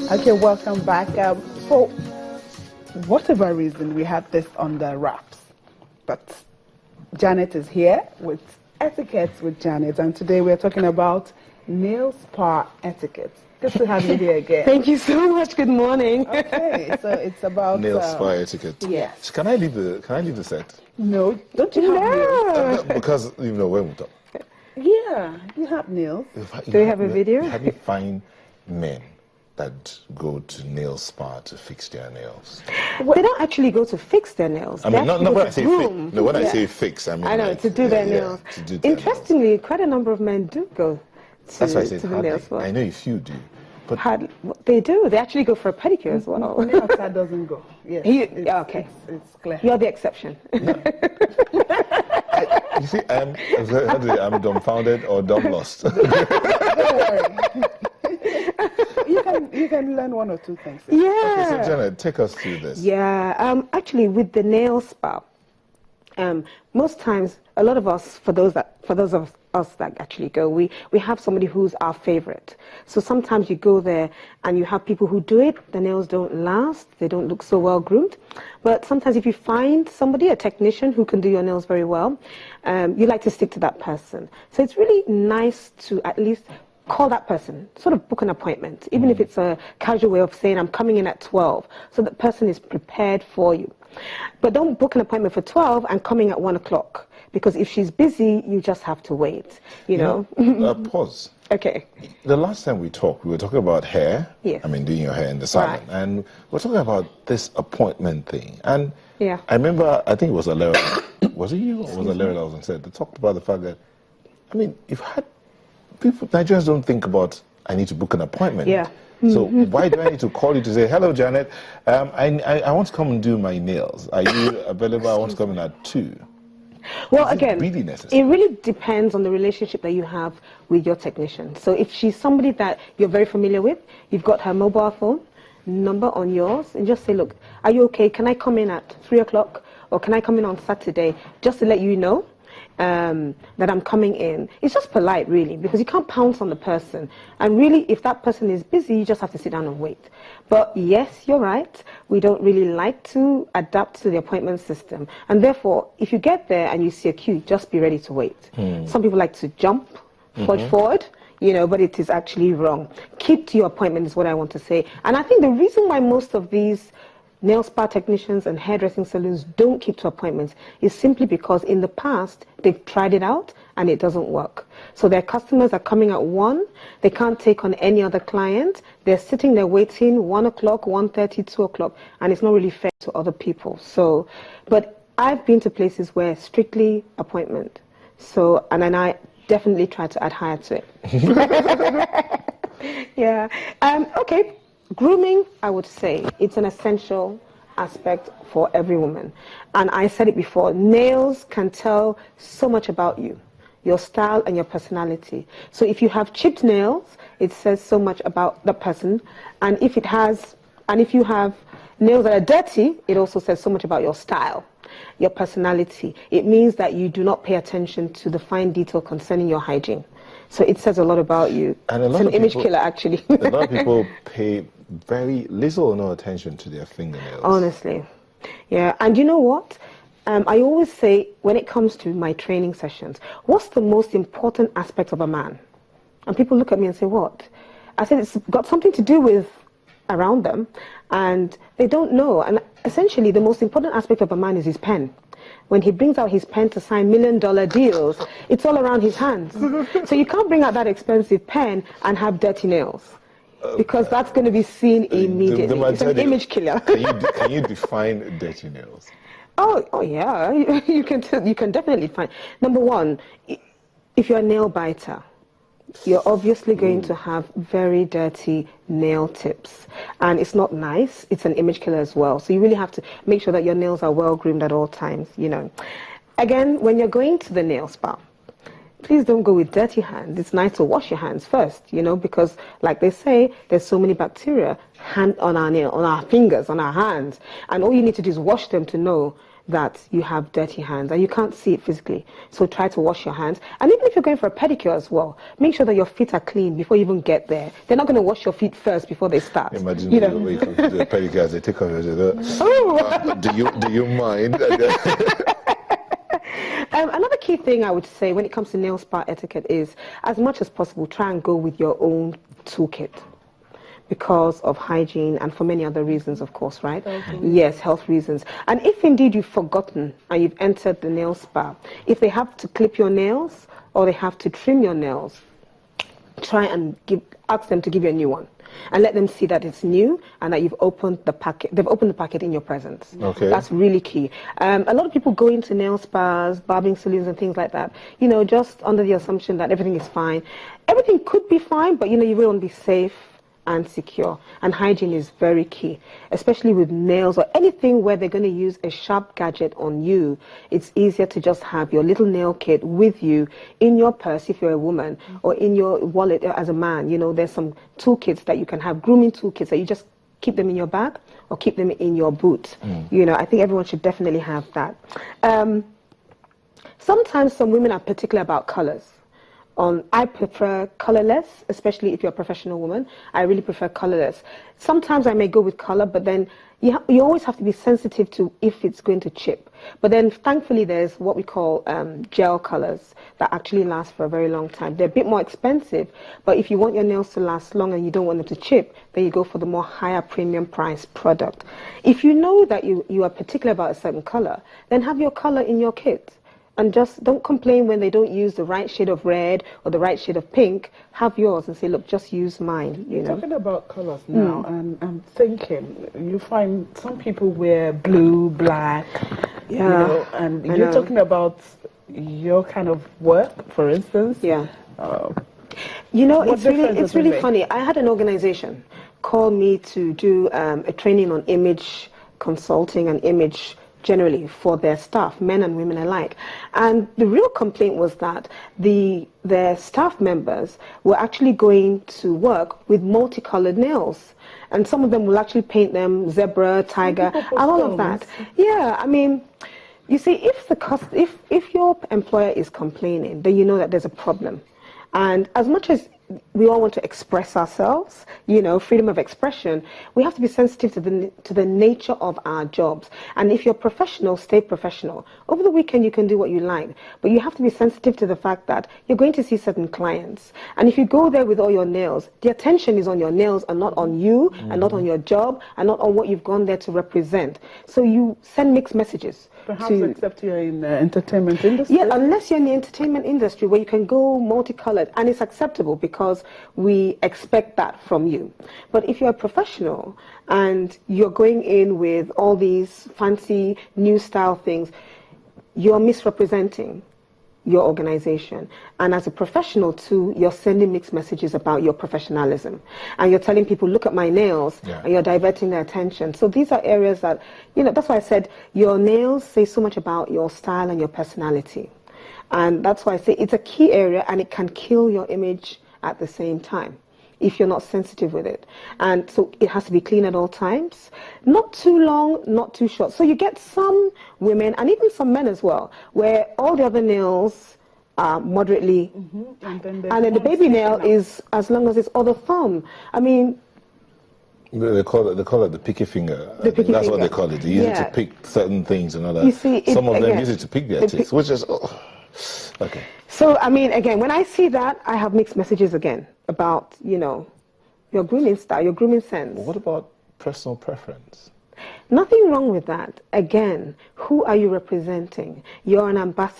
Okay, welcome back. For whatever reason, we had this on the wraps, but Janet is here with Etiquette with Janet, and today we're talking about nail spa etiquette. Good to have you here again. Thank you so much. Good morning. Okay, so it's about nail spa etiquette. Yes. Can I leave the set? No, don't you have nails? Because you know when we talk. Yeah, you have nails. Do we have a video? Have you find men that go to nail spa to fix their nails? They don't actually go to fix their nails. I mean, not when I say fix. No, when I say fix, I mean I know, like, to do their nails. To do their Interestingly, nails. quite a number of men do go to, That's why I said the nail spa. I know a few do. But They do. They actually go for a pedicure as well. Nail spa doesn't go. Yes. Okay. It's clear. You're the exception. You see, I'm dumbfounded or dumb lost. Don't worry. You can learn one or two things. Yeah. Okay, so Janet, take us through this. Yeah. Actually, with the nail spa, most times, a lot of us, for those of us that actually go, we have somebody who's our favorite. So sometimes you go there and you have people who do it, the nails don't last, they don't look so well groomed. But sometimes if you find somebody, a technician who can do your nails very well, you like to stick to that person. So it's really nice to at least call that person, sort of book an appointment, even if it's a casual way of saying, I'm coming in at 12, so that person is prepared for you. But don't book an appointment for 12 and coming at 1 o'clock, because if she's busy, you just have to wait, you know. Pause. Okay. The last time we talked, we were talking about hair. Yes. I mean, doing your hair in the salon. Right. And we're talking about this appointment thing. And Yeah. I remember, I think it was Alera. Was it you or was Alera that was on set? They talked about the fact that, I mean, you've had people, Nigerians don't think about, I need to book an appointment. Yeah. So why do I need to call you to say, hello, Janet, I want to come and do my nails. Are you available? I want to come in at 2. Well, Is it again, really necessary? it really depends on the relationship that you have with your technician. So if she's somebody that you're very familiar with, you've got her mobile phone number on yours, and just say, look, are you okay? Can I come in at 3 o'clock? Or can I come in on Saturday? Just to let you know that I'm coming in. It's just polite, really, because you can't pounce on the person. And really, if that person is busy, you just have to sit down and wait. But yes, you're right. We don't really like to adapt to the appointment system. And therefore, if you get there and you see a queue, just be ready to wait. Some people like to jump forward, you know, but it is actually wrong. Keep to your appointment is what I want to say. And I think the reason why most of these nail spa technicians and hairdressing salons don't keep to appointments is simply because in the past they've tried it out and it doesn't work. So their customers are coming at 1, they can't take on any other client, they're sitting there waiting 1 o'clock, 1:30, 2 o'clock, and it's not really fair to other people. So, but I've been to places where strictly appointment. So, and then I definitely try to adhere to it. Yeah. Okay. Grooming, I would say, it's an essential aspect for every woman. And I said it before, nails can tell so much about you, your style and your personality. So if you have chipped nails, it says so much about the person. And if you have nails that are dirty, it also says so much about your style, your personality. It means that you do not pay attention to the fine detail concerning your hygiene. So it says a lot about you. And a lot it's an of image people, killer, actually. A lot of people pay very little or no attention to their fingernails. Honestly. Yeah. And you know what? I always say, when it comes to my training sessions, what's the most important aspect of a man? And people look at me and say, what? I said, it's got something to do with around them, and they don't know. And essentially, the most important aspect of a man is his pen. When he brings out his pen to sign $1 million deals, it's all around his hands. So you can't bring out that expensive pen and have dirty nails, because that's going to be seen immediately. It's an image killer. Can you define dirty nails? Oh yeah, you can definitely find. Number one, if you're a nail biter, you're obviously going to have very dirty nail tips, and it's not nice. It's an image killer as well. So you really have to make sure that your nails are well groomed at all times, you know. Again, when you're going to the nail spa, please don't go with dirty hands. It's nice to wash your hands first, you know, because like they say, there's so many bacteria on our nail, on our fingers, on our hands, and all you need to do is wash them to know that you have dirty hands and you can't see it physically. So try to wash your hands. And even if you're going for a pedicure as well, make sure that your feet are clean before you even get there. They're not going to wash your feet first before they start. Imagine the way you come to the pedicure, they take off do you mind? Another key thing I would say when it comes to nail spa etiquette is, as much as possible, try and go with your own toolkit, because of hygiene and for many other reasons, of course, right? Yes, health reasons. And if indeed you've forgotten and you've entered the nail spa, if they have to clip your nails or they have to trim your nails, try and ask them to give you a new one. And let them see that it's new and that you've opened the packet. They've opened the packet in your presence. Okay. That's really key. A lot of people go into nail spas, barbing salons and things like that, just under the assumption that everything is fine. Everything could be fine, but you really want to be safe and secure. And hygiene is very key, especially with nails or anything where they're going to use a sharp gadget on you. It's easier to just have your little nail kit with you in your purse if you're a woman, or in your wallet as a man. There's some toolkits that you can have, grooming toolkits that you just keep them in your bag or keep them in your boot. I think everyone should definitely have that. Sometimes some women are particular about colors. I prefer colorless, especially if you're a professional woman. I really prefer colorless. Sometimes I may go with color, but then you always have to be sensitive to if it's going to chip. But then thankfully there's what we call gel colors that actually last for a very long time. They're a bit more expensive, but if you want your nails to last long and you don't want them to chip, then you go for the more higher premium price product. If you know that you are particular about a certain color, then have your color in your kit. And just don't complain when they don't use the right shade of red or the right shade of pink. Have yours and say, look, just use mine. Talking about colors now, and I'm thinking, you find some people wear blue, black, and you're talking about your kind of work, for instance. Yeah. It's really funny. I had an organization call me to do a training on image consulting and image generally for their staff, men and women alike. And the real complaint was that their staff members were actually going to work with multicolored nails. And some of them will actually paint them zebra, tiger, and all of that. Yeah, I mean, you see, if your employer is complaining, then you know that there's a problem. And as much as we all want to express ourselves, freedom of expression, we have to be sensitive to the nature of our jobs. And if you're professional, stay professional. Over the weekend, you can do what you like, but you have to be sensitive to the fact that you're going to see certain clients. And if you go there with all your nails, the attention is on your nails and not on you, and not on your job, and not on what you've gone there to represent. So you send mixed messages. Perhaps except you're in the entertainment industry? Yeah, unless you're in the entertainment industry where you can go multicolored, and it's acceptable because we expect that from you. But if you're a professional and you're going in with all these fancy new style things, you're misrepresenting your organization. And as a professional too, you're sending mixed messages about your professionalism. And you're telling people, look at my nails, and you're diverting their attention. So these are areas that, that's why I said your nails say so much about your style and your personality. And that's why I say it's a key area, and it can kill your image at the same time if you're not sensitive with it. And so it has to be clean at all times, not too long, not too short. So you get some women, and even some men as well, where all the other nails are moderately, and then the baby nail is as long as its other thumb. I mean, they call it the picky finger. That's what they call it. They use it to pick certain things and all that. You see, some of them use it to pick their teeth, which is okay. So, I mean, again, when I see that, I have mixed messages again about, your grooming style, your grooming sense. What about personal preference? Nothing wrong with that. Again, who are you representing? You're an ambassador.